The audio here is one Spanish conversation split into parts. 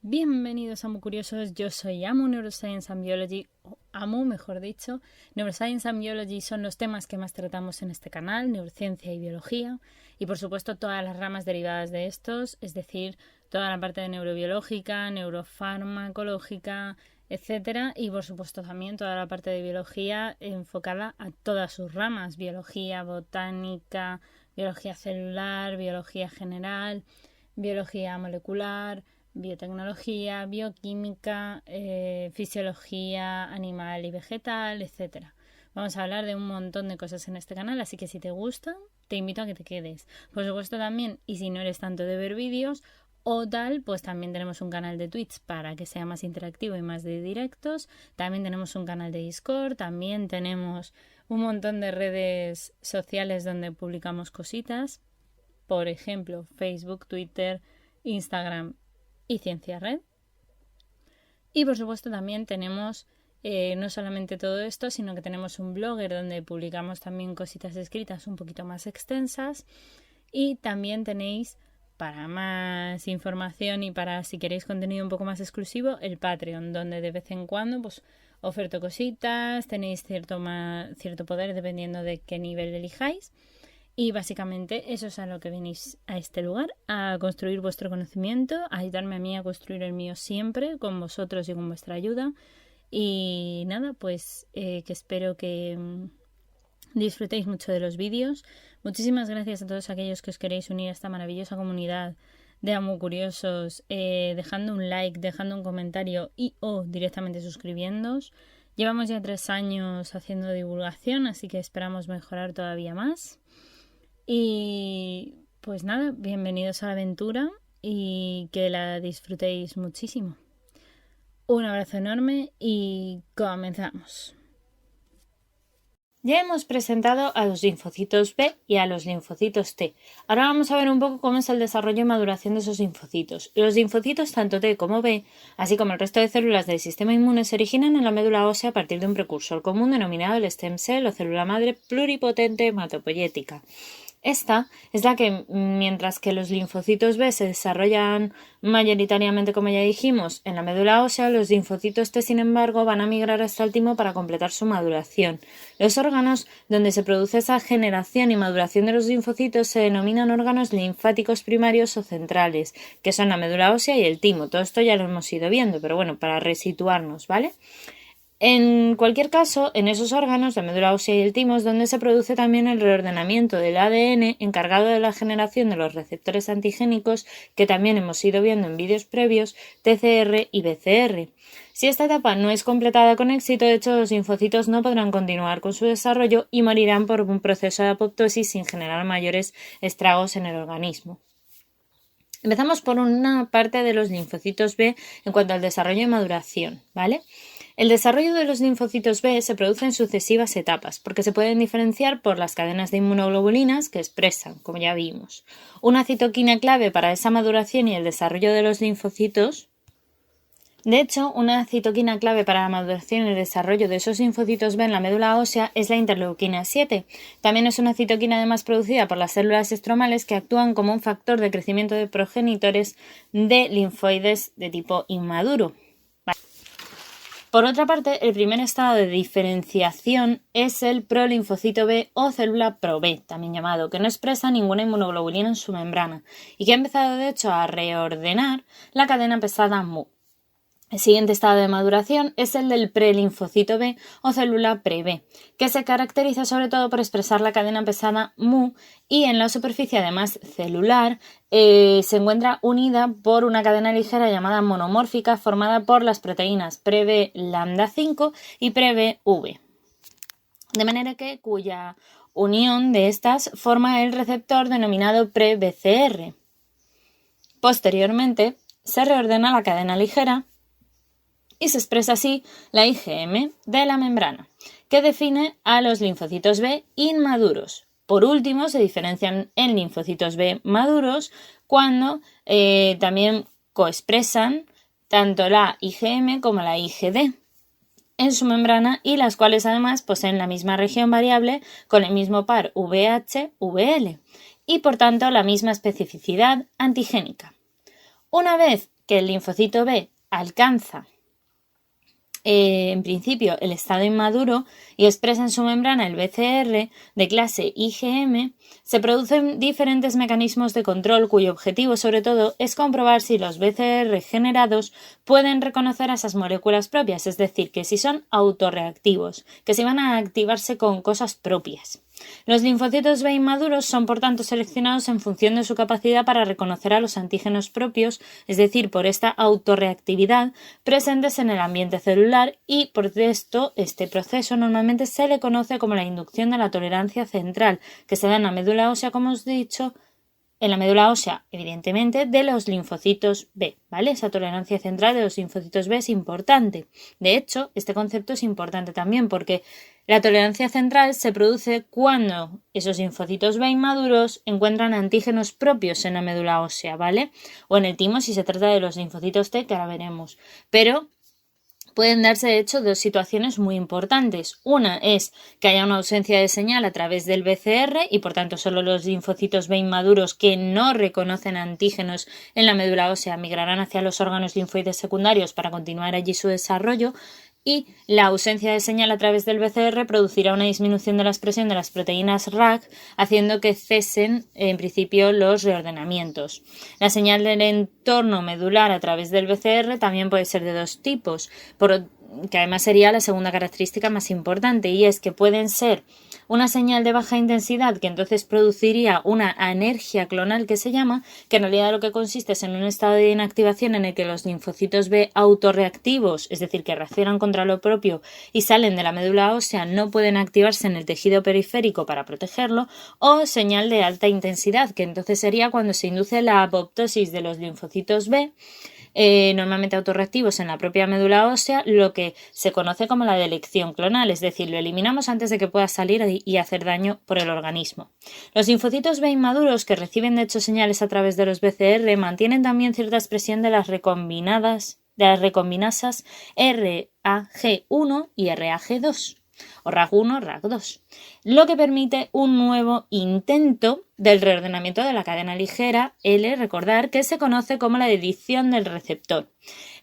Bienvenidos a Amu Curiosos, yo soy Amu Neuroscience and Biology, o Amu mejor dicho. Neuroscience and Biology son los temas que más tratamos en este canal, neurociencia y biología, y por supuesto todas las ramas derivadas de estos, es decir, toda la parte de neurobiológica, neurofarmacológica, etcétera, y por supuesto también toda la parte de biología enfocada a todas sus ramas, biología botánica, biología celular, biología general, biología molecular, biotecnología, bioquímica, fisiología animal y vegetal, etcétera. Vamos a hablar de un montón de cosas en este canal, así que si te gusta, te invito a que te quedes. Por supuesto también, y si no eres tanto de ver vídeos o tal, pues también tenemos un canal de Twitch para que sea más interactivo y más de directos. También tenemos un canal de Discord, también tenemos un montón de redes sociales donde publicamos cositas. Por ejemplo, Facebook, Twitter, Instagram y Ciencia Red. Y por supuesto también tenemos no solamente todo esto, sino que tenemos un blogger donde publicamos también cositas escritas un poquito más extensas, y también tenéis, para más información y para si queréis contenido un poco más exclusivo, el Patreon, donde de vez en cuando pues oferto cositas, tenéis cierto poder dependiendo de qué nivel elijáis. Y básicamente eso es a lo que venís a este lugar, a construir vuestro conocimiento, a ayudarme a mí a construir el mío siempre, con vosotros y con vuestra ayuda. Y nada, pues que espero que disfrutéis mucho de los vídeos. Muchísimas gracias a todos aquellos que os queréis unir a esta maravillosa comunidad de Amu Curiosos, dejando un like, dejando un comentario y o directamente suscribiéndoos. Llevamos ya 3 años haciendo divulgación, así que esperamos mejorar todavía más. Y pues nada, bienvenidos a la aventura y que la disfrutéis muchísimo. Un abrazo enorme y comenzamos. Ya hemos presentado a los linfocitos B y a los linfocitos T. Ahora vamos a ver un poco cómo es el desarrollo y maduración de esos linfocitos. Los linfocitos, tanto T como B, así como el resto de células del sistema inmune, se originan en la médula ósea a partir de un precursor común denominado el stem cell o célula madre pluripotente hematopoyética. Esta es la que, mientras que los linfocitos B se desarrollan mayoritariamente, como ya dijimos, en la médula ósea, los linfocitos T, sin embargo, van a migrar hasta el timo para completar su maduración. Los órganos donde se produce esa generación y maduración de los linfocitos se denominan órganos linfáticos primarios o centrales, que son la médula ósea y el timo. Todo esto ya lo hemos ido viendo, pero bueno, para resituarnos, ¿vale? En cualquier caso, en esos órganos, la médula ósea y el timo, es donde se produce también el reordenamiento del ADN encargado de la generación de los receptores antigénicos que también hemos ido viendo en vídeos previos, TCR y BCR. Si esta etapa no es completada con éxito, de hecho los linfocitos no podrán continuar con su desarrollo y morirán por un proceso de apoptosis sin generar mayores estragos en el organismo. Empezamos por una parte de los linfocitos B en cuanto al desarrollo y maduración, ¿vale? El desarrollo de los linfocitos B se produce en sucesivas etapas, porque se pueden diferenciar por las cadenas de inmunoglobulinas que expresan, como ya vimos. Una citoquina clave para esa maduración y el desarrollo de los linfocitos. De hecho, una citoquina clave para la maduración y el desarrollo de esos linfocitos B en la médula ósea es la interleuquina 7. También es una citoquina además producida por las células estromales que actúan como un factor de crecimiento de progenitores de linfoides de tipo inmaduro. Por otra parte, el primer estado de diferenciación es el prolinfocito B o célula pro-B, también llamado, que no expresa ninguna inmunoglobulina en su membrana y que ha empezado de hecho a reordenar la cadena pesada Mu. El siguiente estado de maduración es el del prelinfocito B o célula pre-B, que se caracteriza sobre todo por expresar la cadena pesada Mu y en la superficie además celular se encuentra unida por una cadena ligera llamada monomórfica formada por las proteínas pre-B lambda 5 y pre-B V. De manera que cuya unión de estas forma el receptor denominado pre-BCR. Posteriormente se reordena la cadena ligera y se expresa así la IgM de la membrana, que define a los linfocitos B inmaduros. Por último, se diferencian en linfocitos B maduros cuando también coexpresan tanto la IgM como la IgD. en su membrana y las cuales además poseen la misma región variable con el mismo par VH-VL y por tanto la misma especificidad antigénica. Una vez que el linfocito B alcanza en principio el estado inmaduro y expresa en su membrana el BCR de clase IgM, se producen diferentes mecanismos de control cuyo objetivo sobre todo es comprobar si los BCR generados pueden reconocer a esas moléculas propias, es decir, que si son autorreactivos, que si van a activarse con cosas propias. Los linfocitos B inmaduros son por tanto seleccionados en función de su capacidad para reconocer a los antígenos propios, es decir, por esta autorreactividad presentes en el ambiente celular y por esto este proceso normalmente se le conoce como la inducción de la tolerancia central, que se da en la médula ósea, como os he dicho, en la médula ósea, evidentemente, de los linfocitos B, ¿vale? Esa tolerancia central de los linfocitos B es importante. De hecho, este concepto es importante también porque la tolerancia central se produce cuando esos linfocitos B inmaduros encuentran antígenos propios en la médula ósea, ¿vale? O en el timo si se trata de los linfocitos T, que ahora veremos. Pero pueden darse, de hecho, dos situaciones muy importantes. Una es que haya una ausencia de señal a través del BCR y, por tanto, solo los linfocitos B inmaduros que no reconocen antígenos en la médula ósea migrarán hacia los órganos linfoides secundarios para continuar allí su desarrollo. Y la ausencia de señal a través del BCR producirá una disminución de la expresión de las proteínas RAG, haciendo que cesen en principio los reordenamientos. La señal del entorno medular a través del BCR también puede ser de dos tipos, que además sería la segunda característica más importante, y es que pueden ser una señal de baja intensidad que entonces produciría una anergia clonal que se llama, que en realidad lo que consiste es en un estado de inactivación en el que los linfocitos B autorreactivos, es decir, que reaccionan contra lo propio y salen de la médula ósea, no pueden activarse en el tejido periférico para protegerlo, o señal de alta intensidad, que entonces sería cuando se induce la apoptosis de los linfocitos B, normalmente autorreactivos en la propia médula ósea, lo que se conoce como la delección clonal, es decir, lo eliminamos antes de que pueda salir y hacer daño por el organismo. Los linfocitos B inmaduros, que reciben de hecho señales a través de los BCR, mantienen también cierta expresión de las recombinasas RAG1 y RAG2, o RAG1, RAG2, lo que permite un nuevo intento del reordenamiento de la cadena ligera L, recordar que se conoce como la edición del receptor.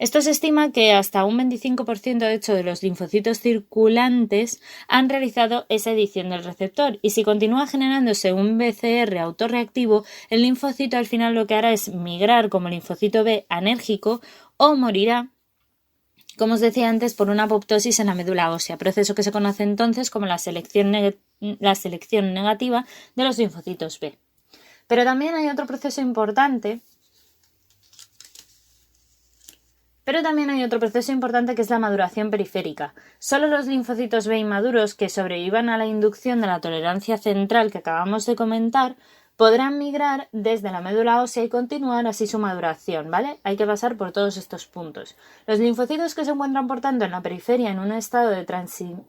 Esto se estima que hasta un 25% de hecho de los linfocitos circulantes han realizado esa edición del receptor, y si continúa generándose un BCR autorreactivo, el linfocito al final lo que hará es migrar como linfocito B anérgico o morirá, como os decía antes, por una apoptosis en la médula ósea, proceso que se conoce entonces como la selección negativa de los linfocitos B. Pero también hay otro proceso importante, que es la maduración periférica. Solo los linfocitos B inmaduros que sobrevivan a la inducción de la tolerancia central que acabamos de comentar podrán migrar desde la médula ósea y continuar así su maduración, ¿vale? Hay que pasar por todos estos puntos. Los linfocitos que se encuentran, por tanto, en la periferia en un estado de transición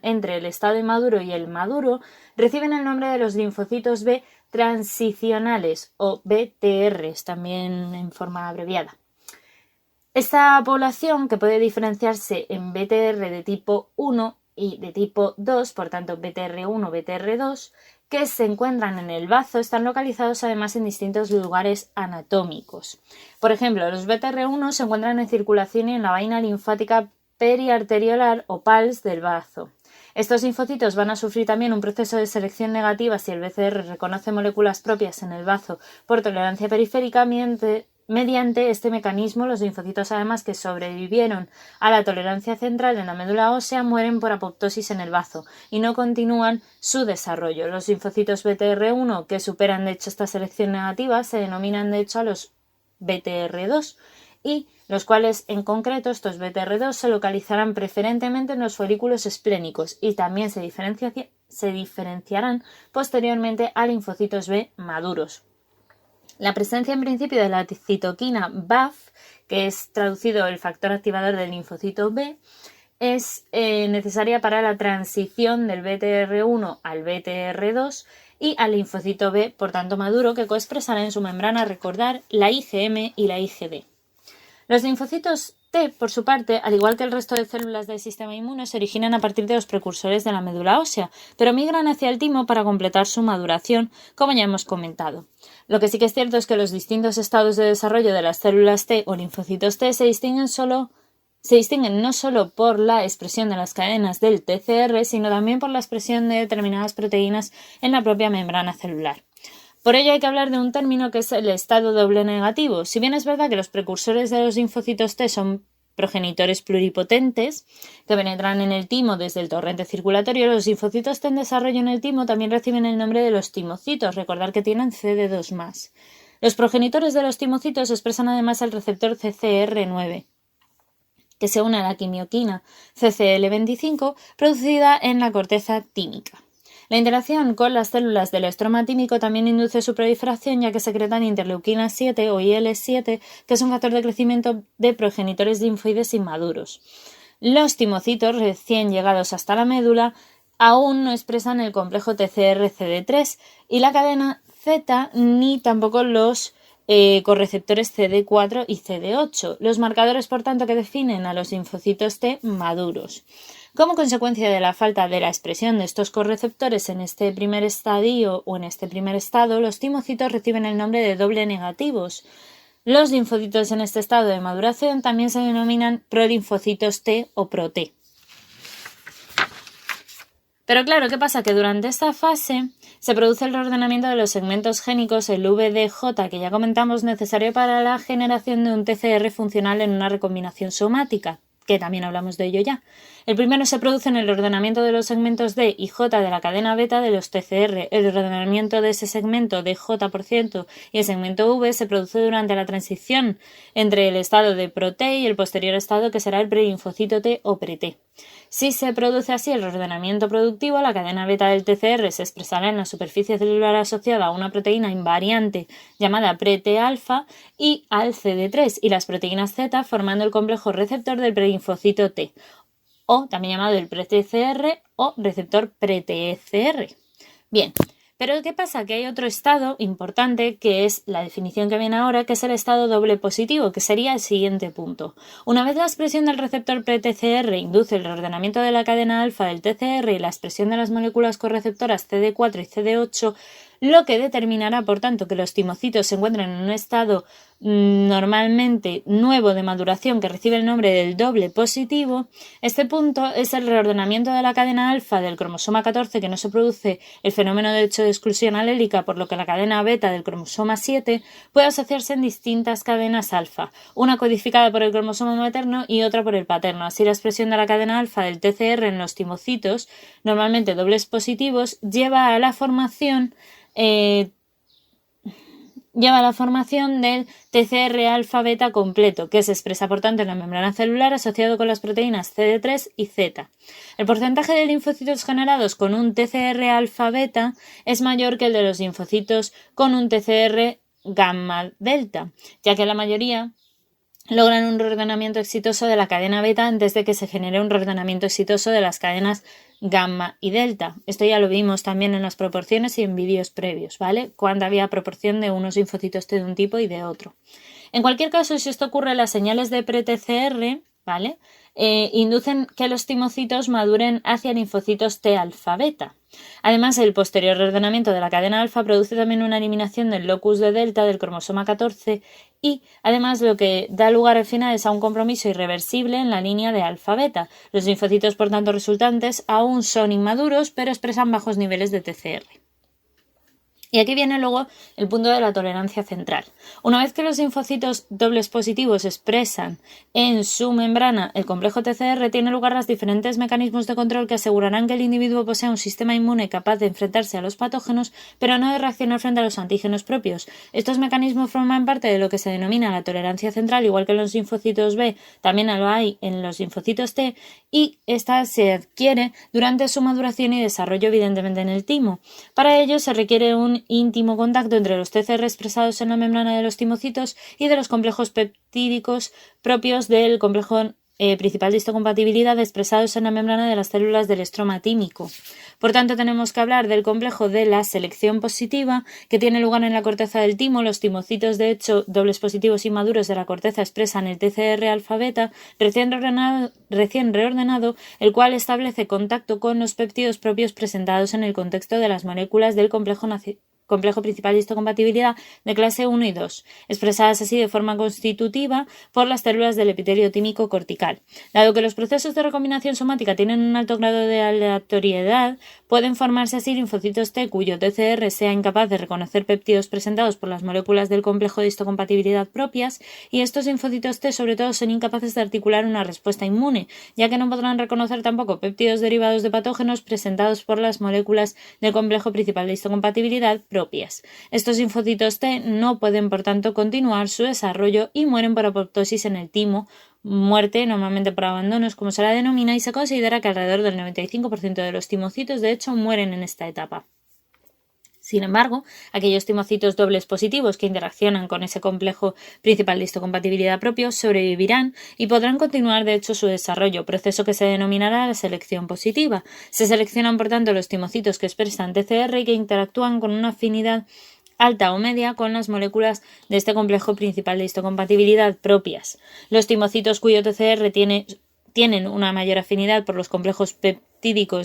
entre el estado inmaduro y el maduro reciben el nombre de los linfocitos B transicionales o BTRs, también en forma abreviada. Esta población, que puede diferenciarse en BTR de tipo 1 y de tipo 2, por tanto BTR1, BTR2, que se encuentran en el bazo, están localizados además en distintos lugares anatómicos. Por ejemplo, los BTR1 se encuentran en circulación y en la vaina linfática periarteriolar o PALS del bazo. Estos linfocitos van a sufrir también un proceso de selección negativa si el BCR reconoce moléculas propias en el bazo por tolerancia periférica. Mediante este mecanismo, los linfocitos además que sobrevivieron a la tolerancia central en la médula ósea mueren por apoptosis en el bazo y no continúan su desarrollo. Los linfocitos BTR1 que superan de hecho esta selección negativa se denominan de hecho a los BTR2, y los cuales en concreto estos BTR2 se localizarán preferentemente en los folículos esplénicos y también se diferenciarán posteriormente a linfocitos B maduros. La presencia en principio de la citoquina BAF, que es traducido el factor activador del linfocito B, es necesaria para la transición del BTR1 al BTR2 y al linfocito B, por tanto maduro, que coexpresará en su membrana, recordar, la IgM y la IgD. Los linfocitos T, por su parte, al igual que el resto de células del sistema inmune, se originan a partir de los precursores de la médula ósea, pero migran hacia el timo para completar su maduración, como ya hemos comentado. Lo que sí que es cierto es que los distintos estados de desarrollo de las células T o linfocitos T se distinguen no solo por la expresión de las cadenas del TCR, sino también por la expresión de determinadas proteínas en la propia membrana celular. Por ello hay que hablar de un término que es el estado doble negativo. Si bien es verdad que los precursores de los linfocitos T son progenitores pluripotentes que penetran en el timo desde el torrente circulatorio, los linfocitos T en desarrollo en el timo también reciben el nombre de los timocitos. Recordar que tienen CD2+. Los progenitores de los timocitos expresan además el receptor CCR9, que se une a la quimioquina CCL25 producida en la corteza tímica. La interacción con las células del estroma tímico también induce su proliferación, ya que secretan interleuquina 7 o IL-7, que es un factor de crecimiento de progenitores linfoides inmaduros. Los timocitos recién llegados hasta la médula aún no expresan el complejo TCR-CD3 y la cadena Z, ni tampoco los correceptores CD4 y CD8, los marcadores, por tanto, que definen a los linfocitos T maduros. Como consecuencia de la falta de la expresión de estos correceptores en este primer estadio o en este primer estado, los timocitos reciben el nombre de doble negativos. Los linfocitos en este estado de maduración también se denominan prolinfocitos T o pro-T. Pero claro, ¿qué pasa? Que durante esta fase se produce el reordenamiento de los segmentos génicos, el VDJ, que ya comentamos, necesario para la generación de un TCR funcional en una recombinación somática, que también hablamos de ello ya. El primero se produce en el ordenamiento de los segmentos D y J de la cadena beta de los TCR. El ordenamiento de ese segmento de J% y el segmento V se produce durante la transición entre el estado de pro-T y el posterior estado que será el prelinfocito T o pre-T. Si se produce así el reordenamiento productivo, la cadena beta del TCR se expresará en la superficie celular asociada a una proteína invariante llamada pre-T-alfa y al CD3 y las proteínas Z formando el complejo receptor del prelinfocito T, o también llamado el pre-TCR o receptor pre-TCR. Bien, pero ¿qué pasa? Que hay otro estado importante, que es la definición que viene ahora, que es el estado doble positivo, que sería el siguiente punto. Una vez la expresión del receptor pre-TCR induce el reordenamiento de la cadena alfa del TCR y la expresión de las moléculas correceptoras CD4 y CD8, lo que determinará, por tanto, que los timocitos se encuentran en un estado normalmente nuevo de maduración que recibe el nombre del doble positivo. Este punto es el reordenamiento de la cadena alfa del cromosoma 14, que no se produce el fenómeno de hecho de exclusión alélica, por lo que la cadena beta del cromosoma 7 puede asociarse en distintas cadenas alfa, una codificada por el cromosoma materno y otra por el paterno. Así, la expresión de la cadena alfa del TCR en los timocitos, normalmente dobles positivos, lleva a la formación del TCR alfa beta completo, que se expresa por tanto en la membrana celular asociado con las proteínas CD3 y Z. El porcentaje de linfocitos generados con un TCR alfa beta es mayor que el de los linfocitos con un TCR gamma delta, ya que la mayoría logran un reordenamiento exitoso de la cadena beta antes de que se genere un reordenamiento exitoso de las cadenas gamma y delta. Esto ya lo vimos también en las proporciones y en vídeos previos, ¿vale? Cuando había proporción de unos linfocitos T de un tipo y de otro. En cualquier caso, si esto ocurre, las señales de pre-TCR, ¿vale?, inducen que los timocitos maduren hacia linfocitos T alfa beta. Además, el posterior reordenamiento de la cadena alfa produce también una eliminación del locus de delta del cromosoma 14 y, además, lo que da lugar al final es a un compromiso irreversible en la línea de alfa beta. Los linfocitos, por tanto, resultantes aún son inmaduros, pero expresan bajos niveles de TCR. Y aquí viene luego el punto de la tolerancia central. Una vez que los linfocitos dobles positivos expresan en su membrana el complejo TCR, tienen lugar los diferentes mecanismos de control que asegurarán que el individuo posea un sistema inmune capaz de enfrentarse a los patógenos, pero no de reaccionar frente a los antígenos propios. Estos mecanismos forman parte de lo que se denomina la tolerancia central, igual que en los linfocitos B, también lo hay en los linfocitos T, y esta se adquiere durante su maduración y desarrollo, evidentemente, en el timo. Para ello se requiere un íntimo contacto entre los TCR expresados en la membrana de los timocitos y de los complejos peptídicos propios del complejo principal de histocompatibilidad expresados en la membrana de las células del estroma tímico. Por tanto, tenemos que hablar del complejo de la selección positiva, que tiene lugar en la corteza del timo. Los timocitos, de hecho, dobles positivos y maduros de la corteza expresan el TCR alfa-beta recién reordenado, el cual establece contacto con los péptidos propios presentados en el contexto de las moléculas del complejo principal de histocompatibilidad de clase 1 y 2, expresadas así de forma constitutiva por las células del epitelio tímico cortical. Dado que los procesos de recombinación somática tienen un alto grado de aleatoriedad, pueden formarse así linfocitos T cuyo TCR sea incapaz de reconocer péptidos presentados por las moléculas del complejo de histocompatibilidad propias, y estos linfocitos T sobre todo son incapaces de articular una respuesta inmune, ya que no podrán reconocer tampoco péptidos derivados de patógenos presentados por las moléculas del complejo principal de histocompatibilidad propias. Estos linfocitos T no pueden, por tanto, continuar su desarrollo y mueren por apoptosis en el timo, muerte normalmente por abandonos como se la denomina, y se considera que alrededor del 95% de los timocitos de hecho mueren en esta etapa. Sin embargo, aquellos timocitos dobles positivos que interaccionan con ese complejo principal de histocompatibilidad propio sobrevivirán y podrán continuar de hecho su desarrollo, proceso que se denominará la selección positiva. Se seleccionan por tanto los timocitos que expresan TCR y que interactúan con una afinidad alta o media con las moléculas de este complejo principal de histocompatibilidad propias. Los timocitos cuyo TCR tienen una mayor afinidad por los complejos peptídicos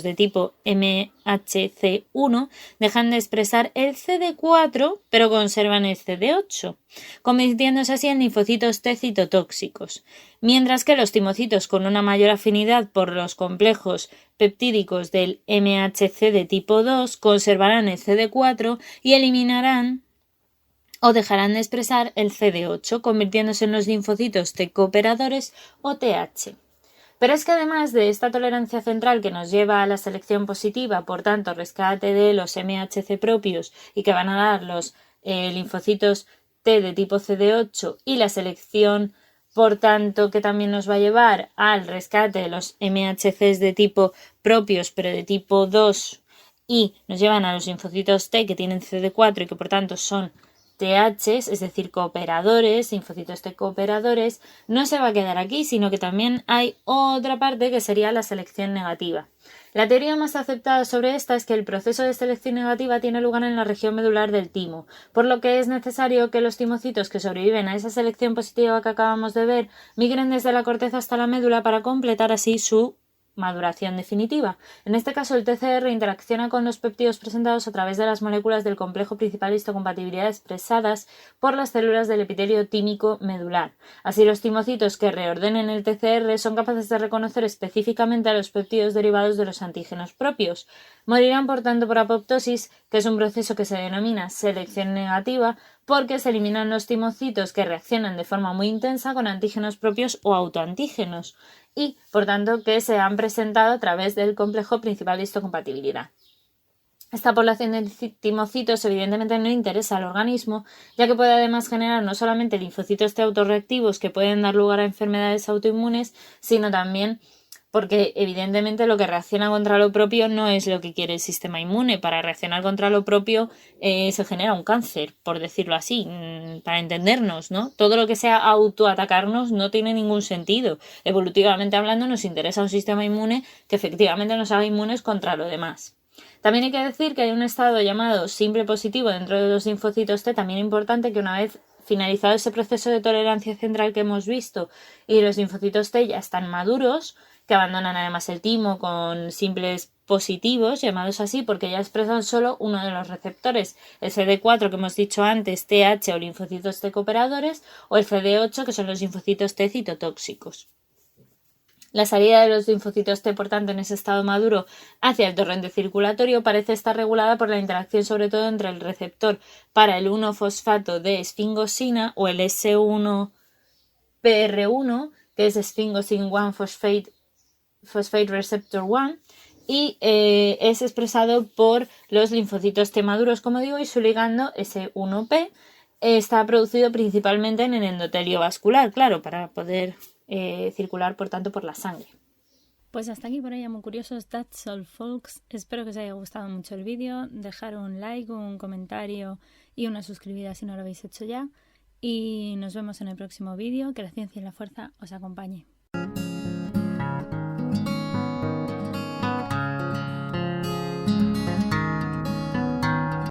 de tipo MHC1 dejan de expresar el CD4 pero conservan el CD8, convirtiéndose así en linfocitos T citotóxicos, mientras que los timocitos con una mayor afinidad por los complejos peptídicos del MHC de tipo 2 conservarán el CD4 y eliminarán o dejarán de expresar el CD8, convirtiéndose en los linfocitos T cooperadores o TH. Pero es que además de esta tolerancia central que nos lleva a la selección positiva, por tanto rescate de los MHC propios y que van a dar los linfocitos T de tipo CD8, y la selección por tanto que también nos va a llevar al rescate de los MHCs de tipo propios pero de tipo 2 y nos llevan a los linfocitos T que tienen CD4 y que por tanto son THs, es decir, cooperadores, linfocitos T cooperadores, no se va a quedar aquí, sino que también hay otra parte que sería la selección negativa. La teoría más aceptada sobre esta es que el proceso de selección negativa tiene lugar en la región medular del timo, por lo que es necesario que los timocitos que sobreviven a esa selección positiva que acabamos de ver migren desde la corteza hasta la médula para completar así su maduración definitiva. En este caso, el TCR interacciona con los péptidos presentados a través de las moléculas del complejo principal de histocompatibilidad expresadas por las células del epitelio tímico medular. Así, los timocitos que reordenen el TCR son capaces de reconocer específicamente a los péptidos derivados de los antígenos propios. Morirán, por tanto, por apoptosis, que es un proceso que se denomina selección negativa, porque se eliminan los timocitos que reaccionan de forma muy intensa con antígenos propios o autoantígenos y, por tanto, que se han presentado a través del complejo principal de histocompatibilidad. Esta población de timocitos evidentemente no interesa al organismo, ya que puede además generar no solamente linfocitos T autorreactivos que pueden dar lugar a enfermedades autoinmunes, sino también porque evidentemente lo que reacciona contra lo propio no es lo que quiere el sistema inmune. Para reaccionar contra lo propio se genera un cáncer, por decirlo así, para entendernos, ¿no? Todo lo que sea autoatacarnos no tiene ningún sentido. Evolutivamente hablando nos interesa un sistema inmune que efectivamente nos haga inmunes contra lo demás. También hay que decir que hay un estado llamado simple positivo dentro de los linfocitos T, también importante, que una vez finalizado ese proceso de tolerancia central que hemos visto y los linfocitos T ya están maduros, que abandonan además el timo con simples positivos, llamados así porque ya expresan solo uno de los receptores, el CD4 que hemos dicho antes, TH o linfocitos T cooperadores, o el CD8 que son los linfocitos T citotóxicos. La salida de los linfocitos T, por tanto, en ese estado maduro hacia el torrente circulatorio parece estar regulada por la interacción sobre todo entre el receptor para el 1-fosfato de esfingosina o el S1PR1, que es Sphingosine 1-phosphate receptor 1, y es expresado por los linfocitos T maduros, como digo, y su ligando S1P está producido principalmente en el endotelio vascular, claro, para poder circular, por tanto, por la sangre. Pues hasta aquí por hoy, muy curiosos. That's all, folks. Espero que os haya gustado mucho el vídeo. Dejar un like, un comentario y una suscribida si no lo habéis hecho ya. Y nos vemos en el próximo vídeo. Que la ciencia y la fuerza os acompañe.